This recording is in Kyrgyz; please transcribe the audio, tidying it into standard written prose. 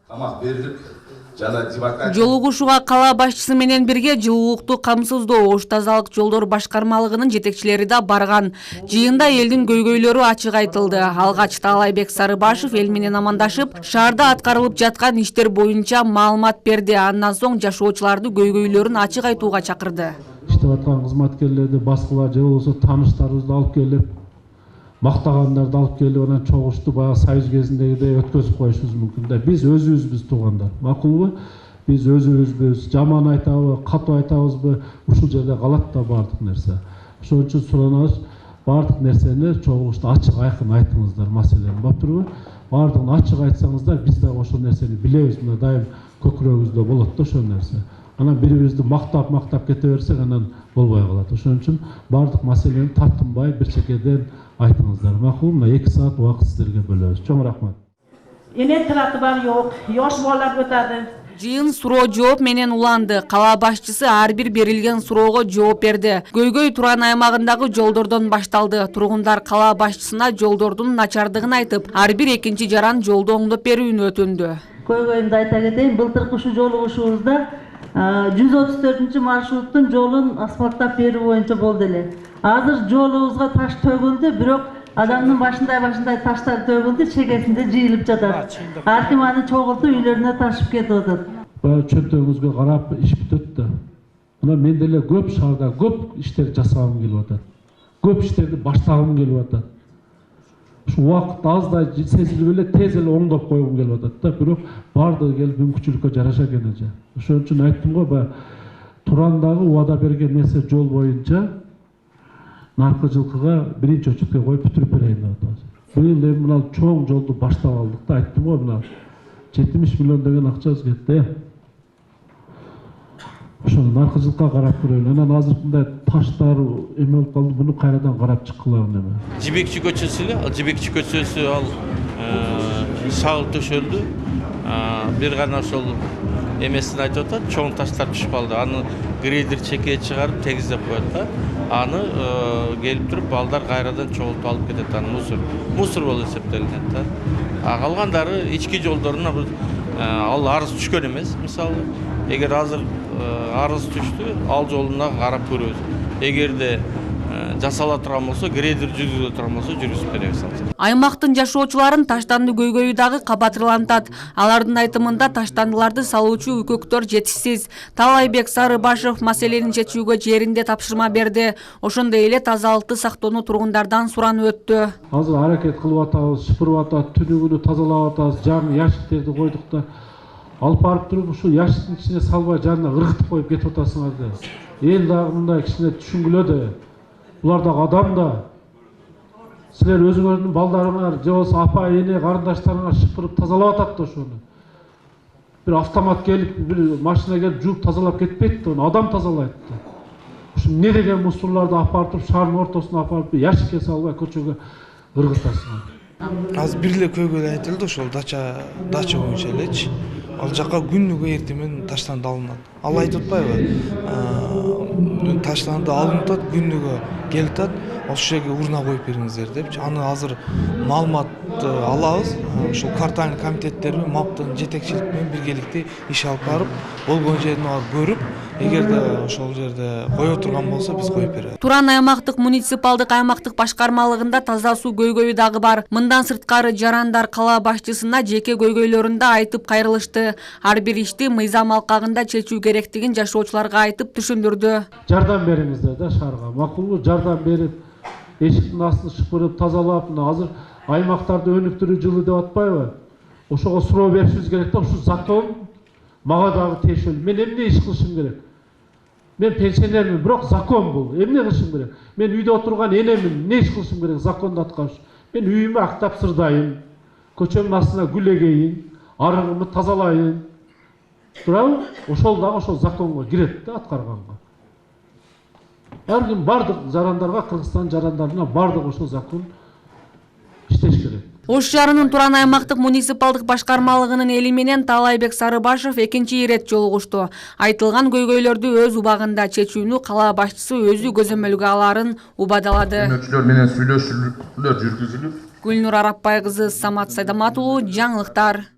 Камак берилип жана дебатка Жолугушууга кала башчысы менен бирге жылуулукту камсыздоо ош тазалык жолдор башкармалыгынын жетекчилери да барган. Жыйында элдин көйгөйлөрү ачык айтылды. Алгач Таалайбек Сарыбашев эл менен амандашып, шаарда аткарылып жаткан иштер боюнча маалымат берди. Андан соң жашоочуларды көйгөйлөрүн ачык айтууга чакырды. Иштеп аткан кызматкерлерди башкалар же болбосо тааныштарыбызды алып келип, мактагандарды алып келип, анан чогушту баягы союз кезиндегидей өткөзүп коюшубуз мүмкүн да. Биз өзүбүзбүз туугандар. Макулбу? Биз өзүбүзбүз жаман айтабы, катуу айтабызбы, ушул жерде калат да бардык нерсе. Ошон үчүн суранабыз, бардык нерсени чогулушта ачык айкын айтыңыздар маселени. Баптырбы? Бардыгын ачык айтсаңыздар, биз дагы ошол нерсени билебиз, мына дайым көкүрөгүбүздө болот да ошол нерсе. Анан бири-бирибизди мактап кете берсек, анан болбой калат. Ошон үчүн бардык маселени тартынбай бир чекеден айтыңыздар. Макул, мына 2 саат убакыт сиздерге бөлөбүз. Чоң рахмат. Электраты бар жок, yosh bolalar өтөдү. Жыйын суроо жооп менен уланды. Кала башчысы ар бир берилген суроого жооп берди. Көйгөй Туран аймагындагы жолдордон башталды. Тургундар кала башчысына жолдордун начардыгын айтып, ар бир экинчи жаран жолду оңдоп берүүнү өтүндү. Көйгөйүмдү айта кетейин, былтыркы ушу жолугушуубузда 134 маршруттун жолун асфальттап берүү боюнча болду эле. Азыр жолубузга таш төгүлдү, бирок адамдын башындай таштар төгүлдү, чегесинде жыйылып жатат. Ар ким аны чогултуп үйлөрүнө ташып кетип атат. Баягы чөнтөгүбүзгө карап иш бүтөт да. Мына мен деле көп шаарда көп иштер жасагым келип атат. Көп иштерди баштагым келип атат. Ушу убакыт аздай сезилип эле тез эле оңдоп койгум келип атат да, бирок бардыгы келип мүмкүнчүлүккө жараша экен эже. Ошон үчүн айттым го, баягы Турандагы убада берген нерсе жол боюнча наркы жылкыга биринчи очередке коюп бүтүрүп берейин деп атабыз. Быйыл эми мына чоң жолду баштап алдык да, айттым го, мына 70 миллион деген акчабыз кетти. Ошону наркы жылкыга карап көрөлү. Анан азыр мындай таштар эме болуп калды, буну кайрадан карап чыккылабын эми. Жибекчи көчөсү эле, ал Жибекчи көчөсү ал шагыл төшөлдү. Бир гана ошол эмесин айтып атат, чоң таштар түшүп калды. Аны грейдер чекеге чыгарып тегиздеп коет да. Аны келип туруп балдар кайрадан чогултуп алып кетет, аны мусор болуп эсептелинет да. Калгандары ички жолдоруна ал арыз түшкөн эмес, мисалы. Эгер азыр арыз түштү, ал жолуна карап көрөбүз. Эгерде жасала турган болсо, грейдер жүргүзө турган болсо, жүргүзүп беребиз. Аймактын жашоочуларын таштанды көйгөйү дагы кабатырлантат. Алардын айтымында таштандыларды салуучу үкөктөр жетишсиз. Таалайбек Сарыбашев маселени чечүүгө жеринде тапшырма берди. Ошондой эле тазалыкты сактоону тургундардан суранып өттү. Азыр аракет кылып атабыз, шыпырып атабыз, түнүгүнү тазалап атабыз, жаңы ящиктерди койдук да. Алып барып туруп ушу ящиктин ичине салбай жанына ыргытып коюп кетип атасыңар да. Эл дагы мындай кичине түшүнгүлө да. Булар дагы адам да. Силер өзүңөрдүн балдарыңар, же болбосо апа, эне, карындаштарыңар шыпырып тазалап атат да ошону. Бир автомат келип, бир машина келип жууп тазалап кетпейт да, адам тазалайт да. Ушу эмне деген мусорларды алып барып шаардын ортосуна алып барып ящикке салбай көчөгө ыргытасыңар. Азыр бир эле көйгөй айтылды, ошол дача боюнча элечи. Ал жака күнүгө эртемен таштанды алынат. Ал айтып атпайбы? Таштанды алынып атат, күнүгө келип атат, ошол жерге урна коюп бериңиздер депчи. Аны азыр маалымат алабыз. Ошол квартальный комитеттер менен МАПтын жетекчилик менен биргеликте иш алып барып, болгон жерин көрүп, эгерде ошол жерде кое турган болсо, биз коюп беребиз. Туран аймактык муниципалдык аймактык башкармалыгында таза суу көйгөйү дагы бар. Мындан сырткары жарандар кала башчысына жеке көйгөйлөрүндө айтып кайрылышты. Ар бир ишти мыйзам алкагында чечүү керектигин жашоочуларга айтып түшүндүрдү. Жардам бериңиздер да шаарга. Макулбу? Жардам берип, эшиктин астын шыпырып, тазалап, азыр аймактарды өнүктүрүү жылы деп атпайбы? Ошого суроо беришибиз керек да, ушу закон мага дагы тиешелүү. Мен эмне иш кылышым керек? Мен пенсионермин, бирок закон бул. Эмне кылышым керек? Мен үйдө отурган энемин, эмне иш кылышым керек? Законду аткарыш. Мен үйүмө актап сырдайын, көчөмдүн астына гүл эгейин, арыгымы тазалайын. Туурабы? Ошол дагы ошол законго кирет да, аткарганга. Ар ким бардык жарандарга, Кыргызстан жарандарына бардык ошол закон иштеш керек. Ош шаарынын Туран аймактык муниципалдык башкармалыгынын эли менен Таалайбек Сарыбашев экинчи ирет жолугушту. Айтылган көйгөйлөрдү өз убагында чечүүнү кала башчысы өзү көзөмөлгө аларын убадалады. Күнөөчүлөр менен сүйлөшүүлөр жүргүзүлүп. Гүлнур Арапбай кызы, Самат Сайдамат уулу, жаңылыктар.